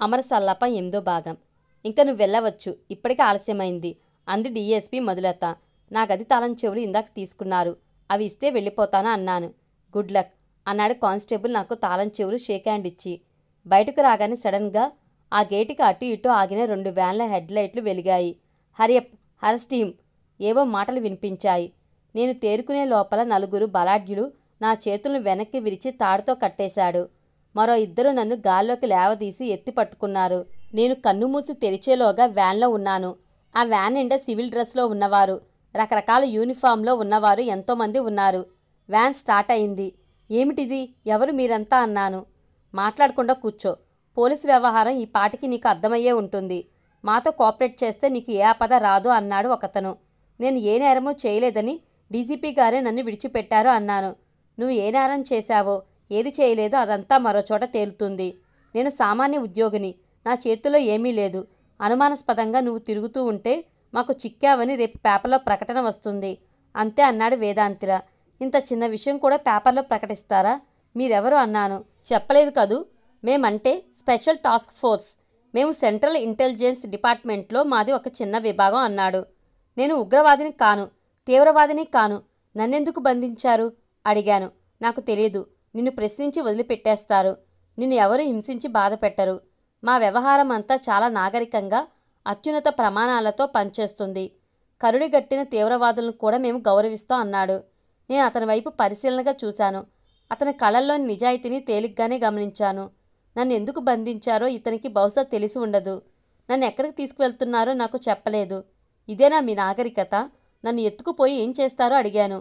అమర సల్లాప 8వ భాగం. ఇంక నువ్వు వెళ్ళవచ్చు, ఇప్పటికే ఆలస్యమైంది అంది డీఎస్పీ మధులత. నా గది తాళం చెవులు ఇందాక తీసుకున్నారు, అవి ఇస్తే వెళ్ళిపోతాను అన్నాను. గుడ్ లక్ అన్నాడు కానిస్టేబుల్ నాకు తాళం చెవులు షేక్ హ్యాండ్ ఇచ్చి. బయటకు రాగానే సడన్గా ఆ గేటుకి అటు ఇటు ఆగిన 2 వ్యాన్ల హెడ్ లైట్లు వెలిగాయి. హరియప్, అరెస్ట్ హిమ్ ఏవో మాటలు వినిపించాయి. నేను తేరుకునే లోపల 4 బలాఢ్యులు నా చేతులను వెనక్కి విరిచి తాడుతో కట్టేశాడు. మరో 2 నన్ను గాల్లోకి లేవదీసి ఎత్తి పట్టుకున్నారు. నేను కన్నుమూసి తెరిచేలోగా వ్యాన్లో ఉన్నాను. ఆ వ్యాన్ నిండా సివిల్ డ్రెస్లో ఉన్నవారు, రకరకాల యూనిఫామ్లో ఉన్నవారు ఎంతోమంది ఉన్నారు. వ్యాన్ స్టార్ట్ అయింది. ఏమిటిది, ఎవరు మీరంతా అన్నాను. మాట్లాడకుండా కూర్చో, పోలీసు వ్యవహారం ఈ పాటికి నీకు అర్థమయ్యే ఉంటుంది. మాతో కోఆపరేట్ చేస్తే నీకు ఏ ఆపద రాదు అన్నాడు ఒకతను. నేను ఏ నేరమూ చేయలేదని డీజీపీ గారే నన్ను విడిచిపెట్టారు అన్నాను. నువ్వు ఏ నేరం చేశావో, ఏది చేయలేదో అదంతా మరోచోట తేలుతుంది. నేను సామాన్య ఉద్యోగిని, నా చేతిలో ఏమీ లేదు. అనుమానాస్పదంగా నువ్వు తిరుగుతూ ఉంటే మాకు చిక్కావని రేపు పేపర్లో ప్రకటన వస్తుంది అంతే అన్నాడు వేదాంతిలా. ఇంత చిన్న విషయం కూడా పేపర్లో ప్రకటిస్తారా? మీరెవరు అన్నాను. చెప్పలేదు కదూ, మేమంటే స్పెషల్ టాస్క్ ఫోర్స్, మేము సెంట్రల్ ఇంటెలిజెన్స్ డిపార్ట్మెంట్లో మాది ఒక చిన్న విభాగం అన్నాడు. నేను ఉగ్రవాదిని కాను, తీవ్రవాదిని కాను. నన్నెందుకు బంధించారు అడిగాను. నాకు తెలియదు, నిన్ను ప్రశ్నించి వదిలిపెట్టేస్తారు. నిన్ను ఎవరు హింసించి బాధ పెట్టరు. మా వ్యవహారం అంతా చాలా నాగరికంగా అత్యున్నత ప్రమాణాలతో పనిచేస్తుంది. కరుడిగట్టిన తీవ్రవాదులను కూడా మేము గౌరవిస్తాం అన్నాడు. నేను అతని వైపు పరిశీలనగా చూశాను. అతని కళ్ళల్లోని నిజాయితీని తేలిగ్గానే గమనించాను. నన్ను ఎందుకు బంధించారో ఇతనికి బహుశా తెలిసి ఉండదు. నన్ను ఎక్కడికి తీసుకువెళ్తున్నారో నాకు చెప్పలేదు. ఇదేనా మీ నాగరికత? నన్ను ఎత్తుకుపోయి ఏం చేస్తారో అడిగాను.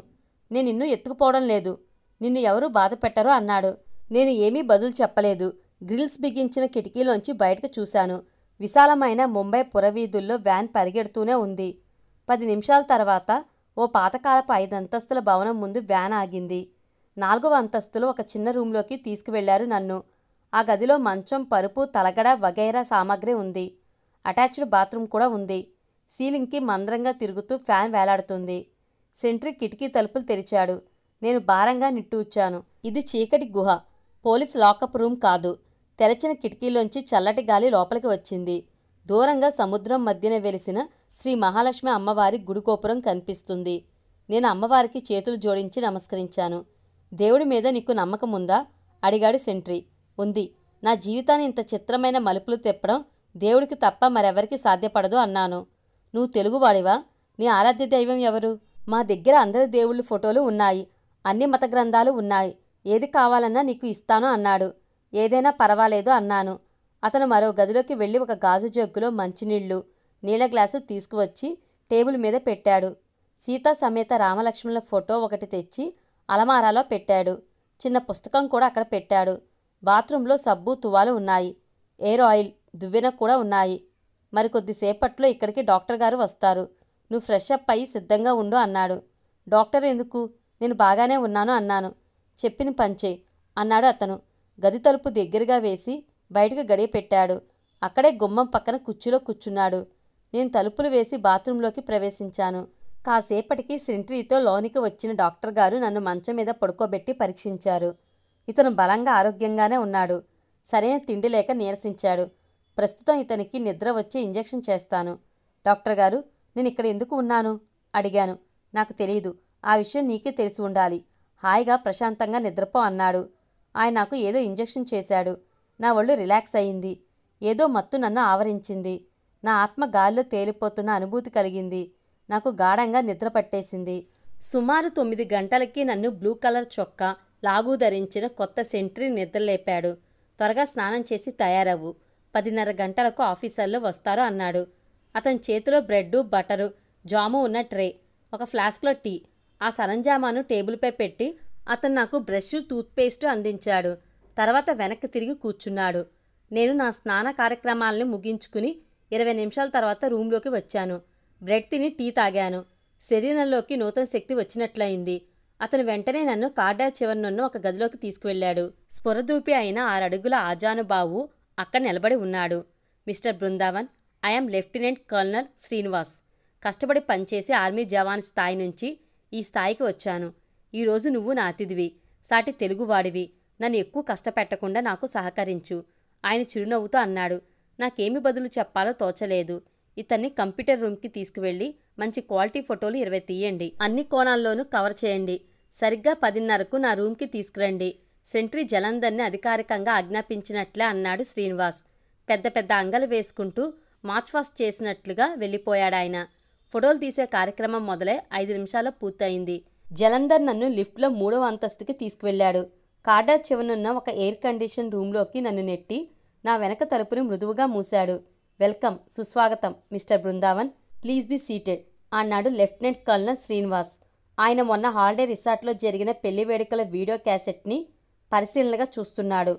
నేను నిన్ను ఎత్తుకుపోవడం లేదు, నిన్ను ఎవరూ బాధ పెట్టరు అన్నాడు. నేను ఏమీ బదులు చెప్పలేదు. గ్రిల్స్ బిగించిన కిటికీలోంచి బయటకు చూశాను. విశాలమైన ముంబై పురవీధుల్లో వ్యాన్ పరిగెడుతూనే ఉంది. 10 నిమిషాల తర్వాత ఓ పాతకాలపు 5 అంతస్తుల భవనం ముందు వ్యాన్ ఆగింది. 4వ అంతస్తులో ఒక చిన్న రూంలోకి తీసుకువెళ్లారు నన్ను. ఆ గదిలో మంచం, పరుపు, తలగడ వగైరా సామాగ్రి ఉంది. అటాచ్డ్ బాత్రూమ్ కూడా ఉంది. సీలింగ్కి మంద్రంగా తిరుగుతూ ఫ్యాన్ వేలాడుతుంది. సెంట్రీ కిటికీ తలుపులు తెరిచాడు. నేను భారంగా నిట్టూర్చాను. ఇది చీకటి గుహ, పోలీస్ లాకప్ రూమ్ కాదు. తెరచిన కిటికీలోంచి చల్లటి గాలి లోపలికి వచ్చింది. దూరంగా సముద్రం మధ్యన వెలిసిన శ్రీ మహాలక్ష్మి అమ్మవారి గుడిగోపురం కనిపిస్తుంది. నేను అమ్మవారికి చేతులు జోడించి నమస్కరించాను. దేవుడి మీద నీకు నమ్మకం ఉందా అడిగాడు సెంట్రీ. ఉంది. నా జీవితాన్ని ఇంత చిత్రమైన మలుపులు తిప్పడం దేవుడికి తప్ప మరెవరికి సాధ్యపడదు అన్నాను. నువ్వు తెలుగువాడివా? నీ ఆరాధ్య దైవం ఎవరు? మా దగ్గర అందరి దేవుళ్ళ ఫోటోలు ఉన్నాయి, అన్ని మత గ్రంథాలు ఉన్నాయి. ఏది కావాలన్నా నీకు ఇస్తాను అన్నాడు. ఏదైనా పర్వాలేదు అన్నాను. అతను మరో గదిలోకి వెళ్ళి ఒక గాజు జగ్గులో మంచినీళ్లు, నీళ్ల గ్లాసు తీసుకువచ్చి టేబుల్ మీద పెట్టాడు. సీతా సమేత రామలక్ష్మణుల ఫోటో ఒకటి తెచ్చి అలమారాలో పెట్టాడు. చిన్న పుస్తకం కూడా అక్కడ పెట్టాడు. బాత్రూంలో సబ్బు, తువాలు ఉన్నాయి. ఎయిర్ ఆయిల్, దువ్వెన కూడా ఉన్నాయి. మరికొద్దిసేపట్లో ఇక్కడికి డాక్టర్ గారు వస్తారు. నువ్వు ఫ్రెష్ అప్ అయ్యి సిద్ధంగా ఉండు అన్నాడు. డాక్టర్ ఎందుకు? నేను బాగానే ఉన్నాను అన్నాను. చెప్పిన పంచేయి అన్నాడు అతను. గది తలుపు దగ్గరగా వేసి బయటకు గడియ పెట్టాడు. అక్కడే గుమ్మం పక్కన కుర్చీలో కూర్చున్నాడు. నేను తలుపులు వేసి బాత్రూంలోకి ప్రవేశించాను. కాసేపటికి సెంట్రీతో లోనికి వచ్చిన డాక్టర్ గారు నన్ను మంచం మీద పడుకోబెట్టి పరీక్షించారు. ఇతను బలంగా ఆరోగ్యంగానే ఉన్నాడు. సరైన తిండి లేక నీరసించాడు. ప్రస్తుతం ఇతనికి నిద్ర వచ్చి ఇంజెక్షన్ చేస్తాను. డాక్టర్ గారు, నేను ఇక్కడ ఎందుకు ఉన్నాను అడిగాను. నాకు తెలియదు, ఆ విషయం నీకే తెలిసి ఉండాలి. హాయిగా ప్రశాంతంగా నిద్రపో అన్నాడు. ఆయన నాకు ఏదో ఇంజెక్షన్ చేశాడు. నా ఒళ్ళు రిలాక్స్ అయింది. ఏదో మత్తు నన్ను ఆవరించింది. నా ఆత్మ గాలిలో తేలిపోతున్న అనుభూతి కలిగింది. నాకు గాఢంగా నిద్ర పట్టేసింది. సుమారు 9 గంటలకి నన్ను బ్లూ కలర్ చొక్కా, లాగు ధరించిన కొత్త సెంట్రీ నిద్రలేపాడు. త్వరగా స్నానం చేసి తయారవ్వు, 10:30 గంటలకు ఆఫీసర్లు వస్తారు అన్నాడు. అతని చేతిలో బ్రెడ్డు, బటరు, జాము ఉన్న ట్రే, ఒక ఫ్లాస్క్లో టీ, ఆ సరంజామాను టేబుల్పై పెట్టి అతను నాకు బ్రష్, టూత్పేస్టు అందించాడు. తర్వాత వెనక్కి తిరిగి కూర్చున్నాడు. నేను నా స్నాన కార్యక్రమాలను ముగించుకుని 20 నిమిషాల తర్వాత రూంలోకి వచ్చాను. బ్రెడ్ తిని టీ తాగాను. శరీరంలోకి నూతన శక్తి వచ్చినట్లయింది. అతను వెంటనే నన్ను కార్డార్ చివరనున్న ఒక గదిలోకి తీసుకువెళ్లాడు. స్ఫురద్రూపి అయిన 6 అడుగుల ఆజానుబావు అక్కడ నిలబడి ఉన్నాడు. Mister Brindavan, I'm lieutenant colonel Srinivas. కష్టపడి పనిచేసి ఆర్మీ జవాన్ స్థాయి నుంచి ఈ స్థాయికి వచ్చాను. ఈరోజు నువ్వు నా అతిథివి, సాటి తెలుగువాడివి. నన్ను ఎక్కువ కష్టపెట్టకుండా నాకు సహకరించు. ఆయన చిరునవ్వుతో అన్నాడు. నాకేమి బదులు చెప్పాలో తోచలేదు. ఇతన్ని కంప్యూటర్ రూమ్కి తీసుకువెళ్ళి మంచి క్వాలిటీ ఫోటోలు 20 తీయండి. అన్ని కోణాల్లోనూ కవర్ చేయండి. సరిగ్గా 10:30కు నా రూమ్కి తీసుకురండి. సెంట్రీ జలంధర్ని అధికారికంగా ఆజ్ఞాపించినట్లే అన్నాడు శ్రీనివాస్. పెద్ద పెద్ద అంగలు వేసుకుంటూ మార్చ్ ఫాస్ట్ చేసినట్లుగా వెళ్ళిపోయాడాయన. ఫోటోలు తీసే కార్యక్రమం మొదలై 5 నిమిషాల్లో పూర్తయింది. జలంధర్ నన్ను లిఫ్ట్లో 3వ అంతస్తుకి తీసుకువెళ్ళాడు. కార్డర్ చివరనున్న ఒక ఎయిర్ కండిషన్ రూమ్లోకి నన్ను నెట్టి నా వెనక తలుపుని మృదువుగా మూశాడు. వెల్కమ్, సుస్వాగతం mister Brindavan. Please be seated అన్నాడు లెఫ్టినెంట్ కల్నల్ శ్రీనివాస్. ఆయన మొన్న హాలిడే రిసార్ట్లో జరిగిన పెళ్లి వేడుకల వీడియో క్యాసెట్ని పరిశీలనగా చూస్తున్నాడు.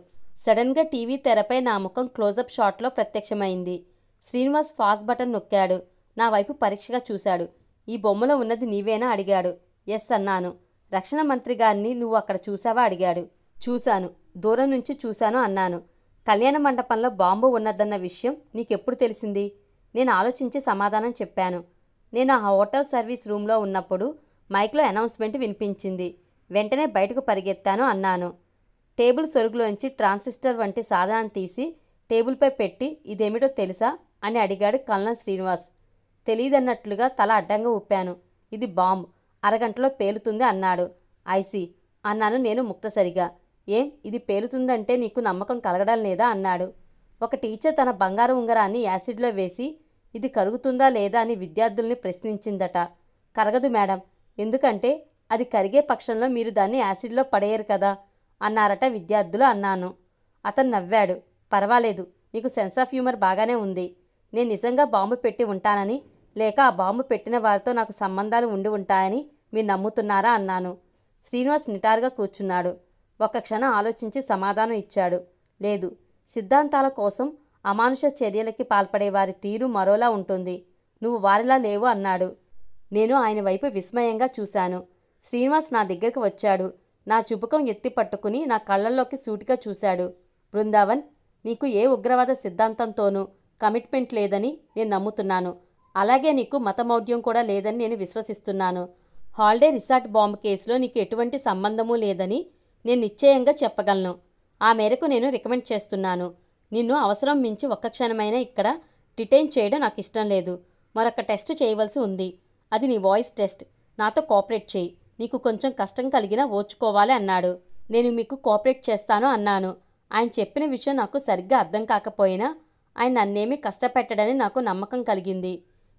సడన్గా టీవీ తెరపై నా ముఖం క్లోజప్ షాట్లో ప్రత్యక్షమైంది. శ్రీనివాస్ ఫాస్ట్ బటన్ నొక్కాడు. నా వైపు పరీక్షగా చూశాడు. ఈ బొమ్మలో ఉన్నది నీవేనా అడిగాడు. ఎస్ అన్నాను. రక్షణ మంత్రి గారిని నువ్వు అక్కడ చూసావా అడిగాడు. చూశాను, దూరం నుంచి చూశాను అన్నాను. కళ్యాణ మండపంలో బాంబు ఉన్నదన్న విషయం నీకెప్పుడు తెలిసింది? నేను ఆలోచించి సమాధానం చెప్పాను. నేను ఆ హోటల్ సర్వీస్ రూమ్లో ఉన్నప్పుడు మైక్లో అనౌన్స్మెంట్ వినిపించింది. వెంటనే బయటకు పరిగెత్తాను అన్నాను. టేబుల్ సొరుగులోంచి ట్రాన్సిస్టర్ వంటి సాధనాన్ని తీసి టేబుల్పై పెట్టి ఇదేమిటో తెలుసా అని అడిగాడు కల్నల్ శ్రీనివాస్. తెలీదన్నట్లుగా తల అడ్డంగా ఊపాను. ఇది బాంబు, అరగంటలో పేలుతుంది అన్నాడు. ఐసీ అన్నాను నేను ముక్తసరిగా. ఏం, ఇది పేలుతుందంటే నీకు నమ్మకం కలగడం లేదా అన్నాడు. ఒక టీచర్ తన బంగారు ఉంగరాన్ని యాసిడ్లో వేసి ఇది కరుగుతుందా లేదా అని విద్యార్థుల్ని ప్రశ్నించిందట. కరగదు మేడం, ఎందుకంటే అది కరిగే పక్షంలో మీరు దాన్ని యాసిడ్లో పడేయరు కదా అన్నారట విద్యార్థులు అన్నాను. అతను నవ్వాడు. పర్వాలేదు, నీకు సెన్స్ ఆఫ్ హ్యూమర్ బాగానే ఉంది. నేను నిజంగా బాంబు పెట్టి ఉంటానని లేక ఆ బాంబు పెట్టిన వారితో నాకు సంబంధాలు ఉండి ఉంటాయని మీరు నమ్ముతున్నారా అన్నాను. శ్రీనివాస్ నిటారుగా కూర్చున్నాడు. ఒక్క క్షణం ఆలోచించి సమాధానం ఇచ్చాడు. లేదు, సిద్ధాంతాల కోసం అమానుష చర్యలకి పాల్పడే వారి తీరు మరోలా ఉంటుంది. నువ్వు వారిలా లేవు అన్నాడు. నేను ఆయన వైపు విస్మయంగా చూశాను. శ్రీనివాస్ నా దగ్గరికి వచ్చాడు. నా చుబుకం ఎత్తి పట్టుకుని నా కళ్ళల్లోకి సూటిగా చూశాడు. బృందావన్, నీకు ఏ ఉగ్రవాద సిద్ధాంతంతోనూ కమిట్మెంట్ లేదని నేను నమ్ముతున్నాను. అలాగే నీకు మతమౌఢ్యం కూడా లేదని నేను విశ్వసిస్తున్నాను. హాలిడే రిసార్ట్ బాంబు కేసులో నీకు ఎటువంటి సంబంధమూ లేదని నేను నిశ్చయంగా చెప్పగలను. ఆ మేరకు నేను రికమెండ్ చేస్తున్నాను. నిన్ను అవసరం మించి ఒక్క క్షణమైనా ఇక్కడ డిటైన్ చేయడం నాకు ఇష్టం లేదు. మరొక టెస్ట్ చేయవలసి ఉంది. అది నీ వాయిస్ టెస్ట్. నాతో కోఆపరేట్ చేయి. నీకు కొంచెం కష్టం కలిగినా ఓర్చుకోవాలి అన్నాడు. నేను మీకు కోఆపరేట్ చేస్తాను అన్నాను. ఆయన చెప్పిన విషయం నాకు సరిగ్గా అర్థం కాకపోయినా ఆయన నన్నేమీ కష్టపెట్టడని నాకు నమ్మకం కలిగింది.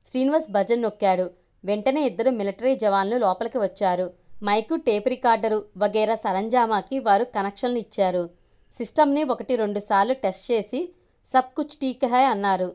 శ్రీనివాస్ బజన్ నొక్కాడు. వెంటనే 2 మిలిటరీ జవాన్లు లోపలికి వచ్చారు. మైకు, టేప్ రికార్డరు వగైరా సరంజామాకి వారు కనెక్షన్లు ఇచ్చారు. సిస్టమ్ని 1-2 సార్లు టెస్ట్ చేసి సబ్ కుచ్ ఠీక్ హై అన్నారు.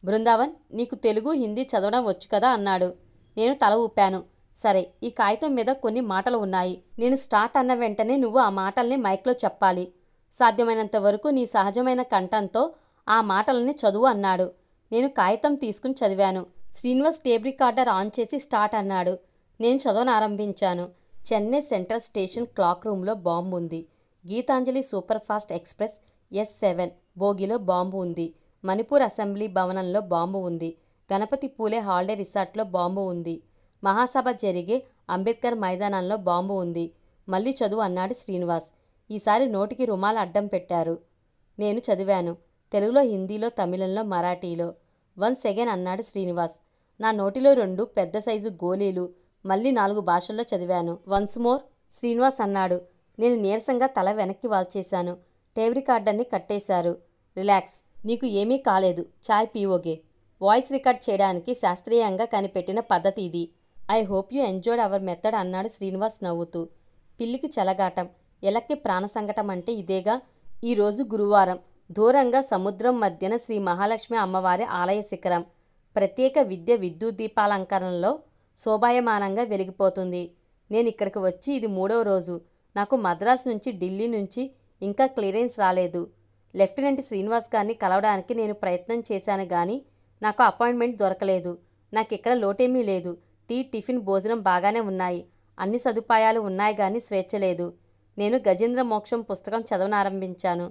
బృందావన్, నీకు తెలుగు, హిందీ చదవడం వచ్చు కదా అన్నాడు. నేను తల ఊపాను. సరే, ఈ కాగితం మీద కొన్ని మాటలు ఉన్నాయి. నేను స్టార్ట్ అన్న వెంటనే నువ్వు ఆ మాటల్ని మైక్లో చెప్పాలి. సాధ్యమైనంత వరకు నీ సహజమైన కంఠంతో ఆ మాటలని చదువు అన్నాడు. నేను కాగితం తీసుకుని చదివాను. శ్రీనివాస్ టేప్ రికార్డర్ ఆన్ చేసి స్టార్ట్ అన్నాడు. నేను చదవనారంభించాను. చెన్నై సెంట్రల్ స్టేషన్ క్లాక్ రూమ్లో బాంబు ఉంది. Geetanjali super fast express S7 బోగిలో బాంబు ఉంది. మణిపూర్ అసెంబ్లీ భవనంలో బాంబు ఉంది. గణపతి పూలే హాలిడే రిసార్ట్లో బాంబు ఉంది. మహాసభ జరిగే అంబేద్కర్ మైదానంలో బాంబు ఉంది. మళ్ళీ చదువు అన్నాడు శ్రీనివాస్. ఈసారి నోటికి రుమాలు అడ్డం పెట్టారు. నేను చదివాను. తెలుగులో, హిందీలో, తమిళంలో, మరాఠీలో. వన్స్ అగైన్ అన్నాడు శ్రీనివాస్. నా నోటిలో 2 పెద్ద సైజు గోళీలు. మళ్ళీ 4 భాషల్లో చదివాను. వన్స్ మోర్ శ్రీనివాస్ అన్నాడు. నేను నీరసంగా తల వెనక్కి వాల్చేశాను. టేప్ రికార్డర్ని కట్టేశారు. రిలాక్స్, నీకు ఏమీ కాలేదు. చాయ్ పీవోగే. వాయిస్ రికార్డ్ చేయడానికి శాస్త్రీయంగా కనిపెట్టిన పద్ధతి ఇది. I hope you enjoyed hour method అన్నాడు శ్రీనివాస్ నవ్వుతూ. పిల్లికి చెలగాటం, ఎలక్కి ప్రాణసంకటం అంటే ఇదేగా. ఈరోజు గురువారం. దూరంగా సముద్రం మధ్యన శ్రీ మహాలక్ష్మి అమ్మవారి ఆలయ శిఖరం ప్రత్యేక విద్యుత్ దీపాలంకరణలో శోభాయమానంగా వెలిగిపోతుంది. నేను ఇక్కడికి వచ్చి ఇది 3వ రోజు. నాకు మద్రాసు నుంచి, ఢిల్లీ నుంచి ఇంకా క్లియరెన్స్ రాలేదు. లెఫ్టినెంట్ శ్రీనివాస్ గారిని కలవడానికి నేను ప్రయత్నం చేశాను కానీ నాకు అపాయింట్మెంట్ దొరకలేదు. నాకు ఇక్కడ లోటేమీ లేదు. టీ, టిఫిన్, భోజనం బాగానే ఉన్నాయి. అన్ని సదుపాయాలు ఉన్నాయి కానీ స్వేచ్ఛ లేదు. నేను గజేంద్ర మోక్షం పుస్తకం చదవనారంభించాను.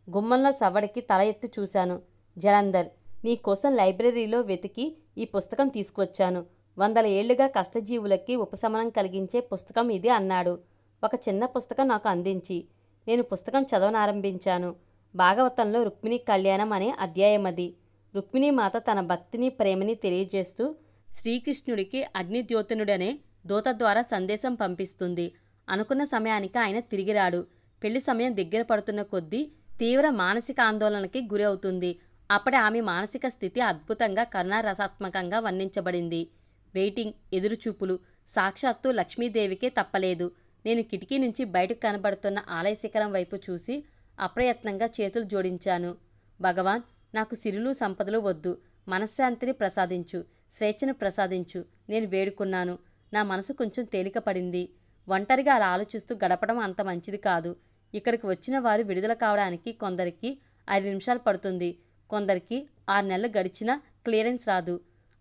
గుమ్మంలో సవ్వడికి తల ఎత్తి చూశాను. జలంధర్, నీ కోసం లైబ్రరీలో వెతికి ఈ పుస్తకం తీసుకువచ్చాను. 100 ఏళ్లుగా కష్టజీవులకి ఉపశమనం కలిగించే పుస్తకం ఇది అన్నాడు. ఒక చిన్న పుస్తకం నాకు అందించి. నేను పుస్తకం చదవనారంభించాను. భాగవతంలో రుక్మిణి కళ్యాణం అనే అధ్యాయం అది. రుక్మిణీమాత తన భక్తిని ప్రేమని తెలియజేస్తూ శ్రీకృష్ణుడికి అగ్నిద్యోతనుడనే దూత ద్వారా సందేశం పంపిస్తుంది. అనుకున్న సమయానికి ఆయన తిరిగి రాడు. పెళ్లి సమయం దగ్గర పడుతున్న కొద్దీ తీవ్ర మానసిక ఆందోళనకి గురి అవుతుంది. అప్పటి ఆమె మానసిక స్థితి అద్భుతంగా కరుణారసాత్మకంగా వర్ణించబడింది. వెయిటింగ్, ఎదురుచూపులు సాక్షాత్తు లక్ష్మీదేవికే తప్పలేదు. నేను కిటికీ నుంచి బయటకు కనబడుతున్న ఆలయ శిఖరం వైపు చూసి అప్రయత్నంగా చేతులు జోడించాను. భగవాన్, నాకు సిరులు సంపదలు వద్దు, మనశ్శాంతిని ప్రసాదించు, స్వేచ్ఛను ప్రసాదించు నేను వేడుకున్నాను. నా మనసు కొంచెం తేలికపడింది. ఒంటరిగా అలా ఆలోచిస్తూ గడపడం అంత మంచిది కాదు. ఇక్కడికి వచ్చిన వారు విడుదల కావడానికి కొందరికి 5 నిమిషాలు పడుతుంది, కొందరికి 6 నెలలు గడిచినా క్లియరెన్స్ రాదు.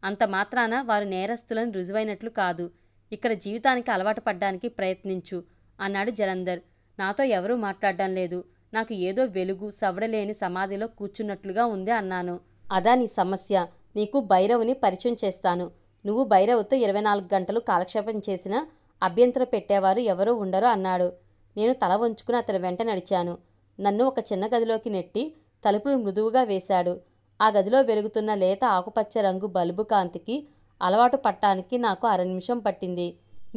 అంత మాత్రాన వారు నేరస్తులను రుజువైనట్లు కాదు. ఇక్కడ జీవితానికి అలవాటు పడ్డానికి ప్రయత్నించు అన్నాడు జలంధర్. నాతో ఎవరూ మాట్లాడడం లేదు. నాకు ఏదో వెలుగు సవడలేని సమాధిలో కూర్చున్నట్లుగా ఉంది అన్నాను. అదా నీ సమస్య. నీకు భైరవుని పరిచయం చేస్తాను. నువ్వు భైరవుతో 24 గంటలు కాలక్షేపం చేసినా అభ్యంతరం పెట్టేవారు ఎవరూ ఉండరు అన్నాడు. నేను తల వంచుకుని అతని వెంట నడిచాను. నన్ను ఒక చిన్న గదిలోకి నెట్టి తలుపులు మృదువుగా వేశాడు. ఆ గదిలో వెలుగుతున్న లేత ఆకుపచ్చ రంగు బల్బు కాంతికి అలవాటు పట్టానికి నాకు 1/2 నిమిషం పట్టింది.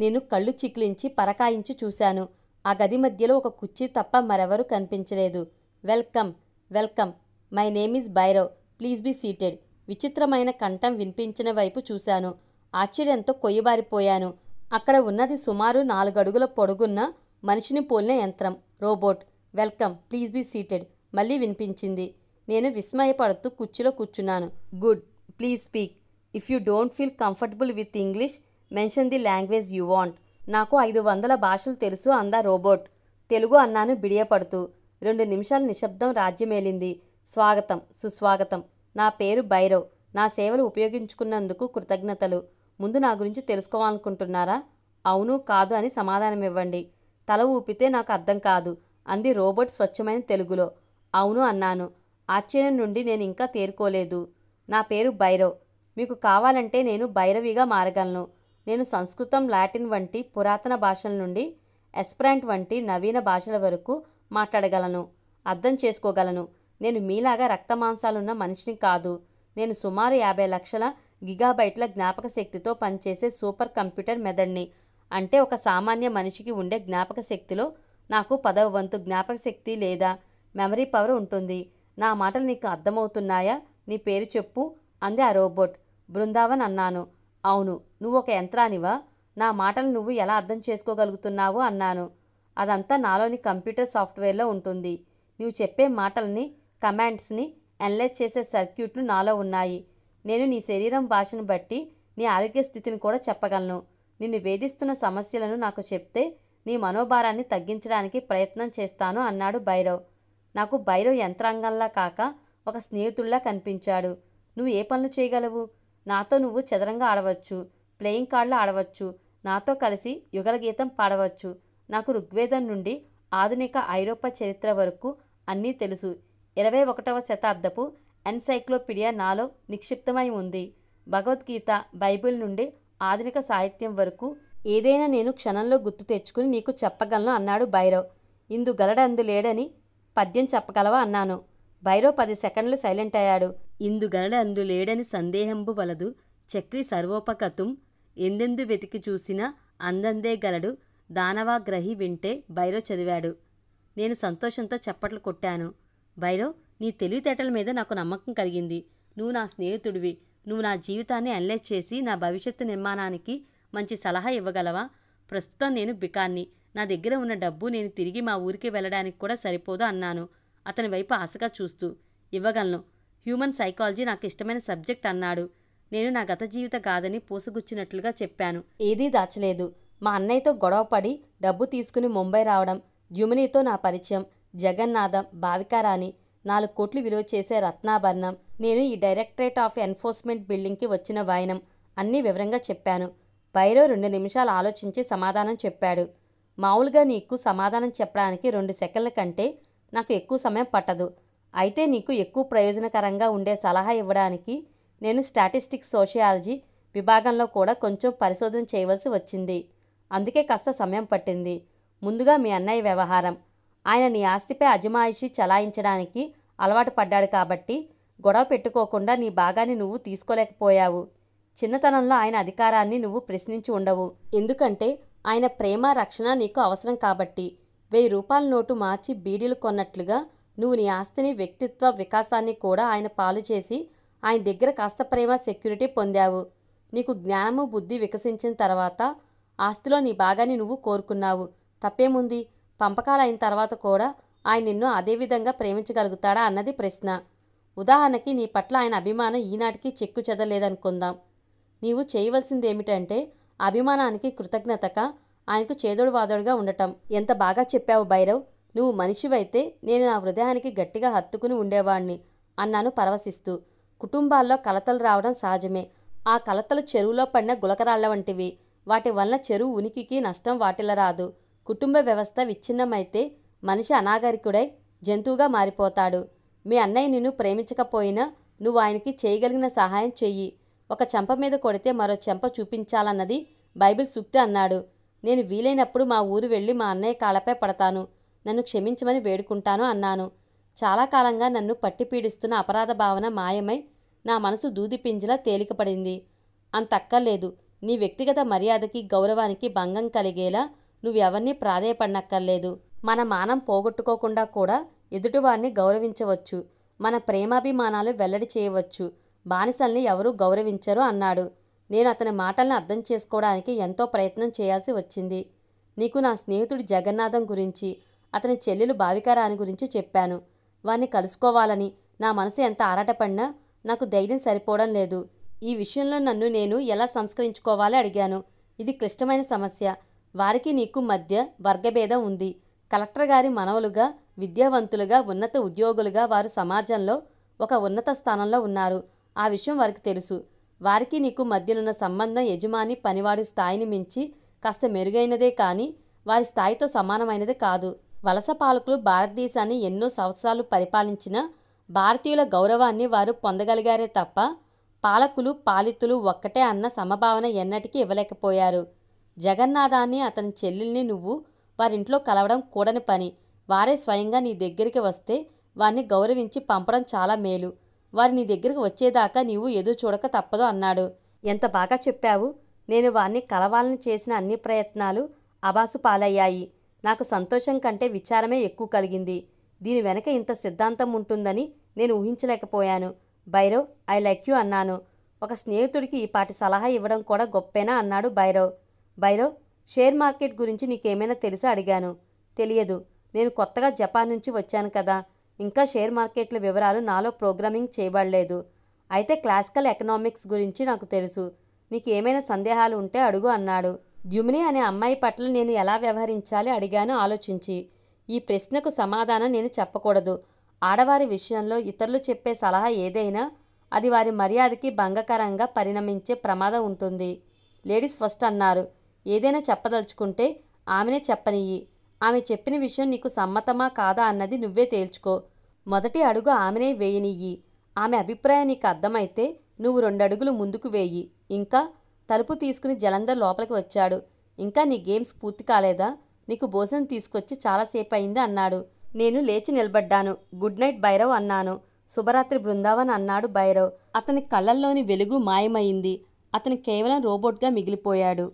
నేను కళ్ళు చిక్లించి పరకాయించి చూశాను. ఆ గది మధ్యలో ఒక కుర్చీ తప్ప మరెవరూ కనిపించలేదు. Welcome, welcome, my name is Bhairav, please be seated. విచిత్రమైన కంఠం వినిపించిన వైపు చూశాను. ఆశ్చర్యంతో కొయ్యబారిపోయాను. అక్కడ ఉన్నది సుమారు 4 అడుగుల పొడుగున్న మనిషిని పోలిన యంత్రం, robot. Welcome, please be seated మళ్ళీ వినిపించింది. నేను విస్మయపడుతూ కుర్చీలో కూర్చున్నాను. Good, please speak. If you don't feel comfortable with English, mention the language you want. నాకు 500 భాషలు తెలుసు అందా రోబోట్. తెలుగు అన్నాను బిడియపడుతూ. 2 నిమిషాల నిశ్శబ్దం రాజ్యమేలింది. స్వాగతం, సుస్వాగతం. నా పేరు భైరవ్. నా సేవలు ఉపయోగించుకున్నందుకు కృతజ్ఞతలు. ముందు నా గురించి తెలుసుకోవాలనుకుంటున్నారా? అవును, కాదు అని సమాధానమివ్వండి. తల ఊపితే నాకు అర్థం కాదు అంది రోబోట్ స్వచ్ఛమైన తెలుగులో. అవును అన్నాను. ఆశ్చర్యం నుండి నేను ఇంకా తేరుకోలేదు. నా పేరు భైరవ్. మీకు కావాలంటే నేను భైరవిగా మారగలను. నేను సంస్కృతం, లాటిన్ వంటి పురాతన భాషల నుండి ఎస్పరాంట్ వంటి నవీన భాషల వరకు మాట్లాడగలను, అర్థం చేసుకోగలను. నేను మీలాగా రక్తమాంసాలున్న మనిషిని కాదు. నేను సుమారు 50 లక్షల గిగాబైట్ల జ్ఞాపక శక్తితో పనిచేసే సూపర్ కంప్యూటర్ మెదడ్ని. అంటే ఒక సామాన్య మనిషికి ఉండే జ్ఞాపక శక్తిలో నాకు 10వ వంతు జ్ఞాపక శక్తి లేదా మెమరీ పవర్ ఉంటుంది. నా మాటలు నీకు అర్థమవుతున్నాయా? నీ పేరు చెప్పు అంది ఆ రోబోట్. బృందావన్ అన్నాను. అవును, నువ్వు ఒక యంత్రానివా? నా మాటలు నువ్వు ఎలా అర్థం చేసుకోగలుగుతున్నావు అన్నాను. అదంతా నాలోని కంప్యూటర్ సాఫ్ట్వేర్లో ఉంటుంది. నువ్వు చెప్పే మాటల్ని, కమాండ్స్ని అనలైజ్ చేసే సర్క్యూట్లు నాలో ఉన్నాయి. నేను నీ శరీరం భాషను బట్టి నీ ఆరోగ్య స్థితిని కూడా చెప్పగలను. నిన్ను వేధిస్తున్న సమస్యలను నాకు చెప్తే నీ మనోభారాన్ని తగ్గించడానికి ప్రయత్నం చేస్తాను అన్నాడు భైరవ్. నాకు భైరవ్ యంత్రాంగంలా కాక ఒక స్నేహితుల్లా కనిపించాడు. నువ్వు ఏ పనులు చేయగలవు? నాతో నువ్వు చదరంగా ఆడవచ్చు, ప్లేయింగ్ కార్డులు ఆడవచ్చు, నాతో కలిసి యుగల గీతం పాడవచ్చు. నాకు ఋగ్వేదం నుండి ఆధునిక ఐరోపా చరిత్ర వరకు అన్నీ తెలుసు. 21వ శతాబ్దపు ఎన్సైక్లోపీడియా నాలో నిక్షిప్తమై ఉంది. భగవద్గీత, బైబిల్ నుండి ఆధునిక సాహిత్యం వరకు ఏదైనా నేను క్షణంలో గుర్తు తెచ్చుకుని నీకు చెప్పగలను అన్నాడు భైరవ్. ఇందు గలడందు లేడని పద్యం చెప్పగలవా అన్నాను. భైరవ్ 10 సెకండ్లు సైలెంట్ అయ్యాడు. ఇందు గలడందు లేడని సందేహంబు వలదు, చక్రి సర్వోపకతుం ఎందెందు వెతికి చూసినా అందందే గలడు, దానవాగ్రహి వింటే భైరవ్ చదివాడు. నేను సంతోషంతో చప్పట్లు కొట్టాను. భైరవ్, నీ తెలివితేటల మీద నాకు నమ్మకం కలిగింది. నువ్వు నా స్నేహితుడివి. నువ్వు నా జీవితాన్ని అనలైజ్ చేసి నా భవిష్యత్తు నిర్మాణానికి మంచి సలహా ఇవ్వగలవా? ప్రస్తుతం నేను బికాన్ని. నా దగ్గర ఉన్న డబ్బు నేను తిరిగి మా ఊరికి వెళ్ళడానికి కూడా సరిపోదు అన్నాను అతని వైపు ఆశగా చూస్తూ. ఇవ్వగలను. హ్యూమన్ సైకాలజీ నాకు ఇష్టమైన సబ్జెక్ట్ అన్నాడు. నేను నా గత జీవిత గాథని పూసగుచ్చినట్లుగా చెప్పాను. ఏదీ దాచలేదు. మా అన్నయ్యతో గొడవపడి డబ్బు తీసుకుని ముంబై రావడం, జుమినీతో నా పరిచయం, జగన్నాథం, భావికారాణి, 4 కోట్లు విలువ చేసే రత్నాభరణం, నేను ఈ డైరెక్టరేట్ ఆఫ్ ఎన్ఫోర్స్మెంట్ బిల్డింగ్కి వచ్చిన వాయనం అన్నీ వివరంగా చెప్పాను. భైరవ్ 2 నిమిషాలు ఆలోచించి సమాధానం చెప్పాడు. మామూలుగా నీకు సమాధానం చెప్పడానికి 2 సెకండ్ల కంటే నాకు ఎక్కువ సమయం పట్టదు. అయితే నీకు ఎక్కువ ప్రయోజనకరంగా ఉండే సలహా ఇవ్వడానికి నేను స్టాటిస్టిక్స్ సోషియాలజీ విభాగంలో కూడా కొంచెం పరిశోధన చేయవలసి వచ్చింది. అందుకే కాస్త సమయం పట్టింది. ముందుగా మీ అన్నయ్య వ్యవహారం. ఆయన నీ ఆస్తిపై అజమాయిషీ చలాయించడానికి అలవాటు పడ్డాడు కాబట్టి గొడవ పెట్టుకోకుండా నీ భాగాన్ని నువ్వు తీసుకోలేకపోయావు. చిన్నతనంలో ఆయన అధికారాన్ని నువ్వు ప్రశ్నించి ఉండవు. ఎందుకంటే ఆయన ప్రేమ రక్షణ నీకు అవసరం కాబట్టి. 1000 రూపాయల నోటు మార్చి బీడీలు కొన్నట్లుగా నువ్వు నీ ఆస్తిని వ్యక్తిత్వ వికాసాన్ని కూడా ఆయన పాలు చేసి ఆయన దగ్గర కాస్త ప్రేమ సెక్యూరిటీ పొందావు. నీకు జ్ఞానము బుద్ధి వికసించిన తర్వాత ఆస్తిలో నీ భాగాన్ని నువ్వు కోరుకున్నావు. తప్పేముంది? పంపకాలు అయిన తర్వాత కూడా ఆయన నిన్ను అదేవిధంగా ప్రేమించగలుగుతాడా అన్నది ప్రశ్న. ఉదాహరణకి నీ పట్ల ఆయన అభిమానం ఈనాటికి చెక్కు చెదలేదనుకుందాం. నీవు చేయవలసిందేమిటంటే అభిమానానికి కృతజ్ఞతగా ఆయనకు చేదోడు వాదోడుగా ఉండటం. ఎంత బాగా చెప్పావు భైరవ్. నువ్వు మనిషివైతే నేను నా హృదయానికి గట్టిగా హత్తుకుని ఉండేవాణ్ణి అన్నాను పరవశిస్తూ. కుటుంబాల్లో కలతలు రావడం సహజమే. ఆ కలతలు చెరువులో పడిన గులకరాళ్ల వంటివి. వాటి వలన చెరువు ఉనికికి నష్టం వాటిల్లరాదు. కుటుంబ వ్యవస్థ విచ్ఛిన్నమైతే మనిషి అనాగరికుడై జంతువుగా మారిపోతాడు. మీ అన్నయ్య నిన్ను ప్రేమించకపోయినా నువ్వు ఆయనకి చేయగలిగిన సహాయం చెయ్యి. ఒక చెంప మీద కొడితే మరో చెంప చూపించాలన్నది బైబిల్ సూక్తి అన్నాడు. నేను వీలైనప్పుడు మా ఊరు వెళ్ళి మా అన్నయ్య కాళ్ళపై పడతాను. నన్ను క్షమించమని వేడుకుంటాను అన్నాను. చాలా కాలంగా నన్ను పట్టి పీడిస్తున్న అపరాధ భావన మాయమై నా మనసు దూదిపింజలా తేలికపడింది. అంతక్కర్లేదు. నీ వ్యక్తిగత మర్యాదకి గౌరవానికి భంగం కలిగేలా నువ్వెవరినీ ప్రాధేయపడనక్కర్లేదు. మన మానం పోగొట్టుకోకుండా కూడా ఎదుటివారిని గౌరవించవచ్చు. మన ప్రేమాభిమానాలు వెల్లడి చేయవచ్చు. బానిసల్ని ఎవరూ గౌరవించరు అన్నాడు. నేను అతని మాటల్ని అర్థం చేసుకోవడానికి ఎంతో ప్రయత్నం చేయాల్సి వచ్చింది. నీకు నా స్నేహితుడి జగన్నాథం గురించి, అతని చెల్లెలు భావికారాని గురించి చెప్పాను. వారిని కలుసుకోవాలని నా మనసు ఎంత ఆరాటపడినా నాకు ధైర్యం సరిపోవడం లేదు. ఈ విషయంలో నన్ను నేను ఎలా సంస్కరించుకోవాలో అడిగాను. ఇది క్లిష్టమైన సమస్య. వారికి నీకు మధ్య వర్గభేదం ఉంది. కలెక్టర్ గారి మనవలుగా, విద్యావంతులుగా, ఉన్నత ఉద్యోగులుగా వారు సమాజంలో ఒక ఉన్నత స్థానంలో ఉన్నారు. ఆ విషయం వారికి తెలుసు. వారికి నీకు మధ్యనున్న సంబంధం యజమాని పనివాడి స్థాయిని మించి కాస్త మెరుగైనదే కానీ వారి స్థాయితో సమానమైనది కాదు. వలస పాలకులు భారతదేశాన్ని ఎన్నో సంవత్సరాలు పరిపాలించిన భారతీయుల గౌరవాన్ని వారు పొందగలిగారే తప్ప పాలకులు పాలితులు ఒక్కటే అన్న సమభావన ఎన్నటికీ ఇవ్వలేకపోయారు. జగన్నాథాన్ని అతని చెల్లెల్ని నువ్వు వారింట్లో కలవడం కూడని పని. వారే స్వయంగా నీ దగ్గరికి వస్తే వారిని గౌరవించి పంపడం చాలా మేలు. వారు నీ దగ్గరికి వచ్చేదాకా నీవు ఎదురు చూడక తప్పదు అన్నాడు. ఎంత బాగా చెప్పావు. నేను వారిని కలవాలని చేసిన అన్ని ప్రయత్నాలు అబాసు పాలయ్యాయి. నాకు సంతోషం కంటే విచారమే ఎక్కువ కలిగింది. దీని వెనక ఇంత సిద్ధాంతం ఉంటుందని నేను ఊహించలేకపోయాను. భైరవ్, ఐ లైక్ యూ అన్నాను. ఒక స్నేహితుడికి ఈ పాటి సలహా ఇవ్వడం కూడా గొప్పేనా అన్నాడు భైరవ్. భైరవ్, షేర్ మార్కెట్ గురించి నీకేమైనా తెలుసా అడిగాను. తెలియదు. నేను కొత్తగా జపాన్ నుంచి వచ్చాను కదా. ఇంకా షేర్ మార్కెట్ల వివరాలు నాలో ప్రోగ్రామింగ్ చేయబడలేదు. అయితే క్లాసికల్ ఎకనామిక్స్ గురించి నాకు తెలుసు. నీకు ఏమైనా సందేహాలు ఉంటే అడుగు అన్నాడు. ద్యుమిని అనే అమ్మాయి పట్ల నేను ఎలా వ్యవహరించాలి అడిగాను ఆలోచించి. ఈ ప్రశ్నకు సమాధానం నేను చెప్పకూడదు. ఆడవారి విషయంలో ఇతరులు చెప్పే సలహా ఏదైనా అది వారి మర్యాదకి భంగకరంగా పరిణమించే ప్రమాదం ఉంటుంది. లేడీస్ ఫస్ట్ అన్నారు. ఏదైనా చెప్పదలుచుకుంటే ఆమెనే చెప్పనియ్యి. ఆమె చెప్పిన విషయం నీకు సమ్మతమా కాదా అన్నది నువ్వే తేల్చుకో. మొదటి అడుగు ఆమెనే వేయనియ్యి. ఆమె అభిప్రాయం నీకు అర్థమైతే నువ్వు 2 అడుగులు ముందుకు వేయి. ఇంకా తలుపు తీసుకుని జలంధర్ లోపలికి వచ్చాడు. ఇంకా నీ గేమ్స్ పూర్తి కాలేదా? నీకు భోజనం తీసుకొచ్చి చాలాసేపు అయింది అన్నాడు. నేను లేచి నిలబడ్డాను. గుడ్ నైట్ భైరవ్ అన్నాను. శుభరాత్రి బృందావన్ అన్నాడు భైరవ్. అతని కళ్ళల్లోని వెలుగు మాయమైంది. అతను కేవలం రోబోట్గా మిగిలిపోయాడు.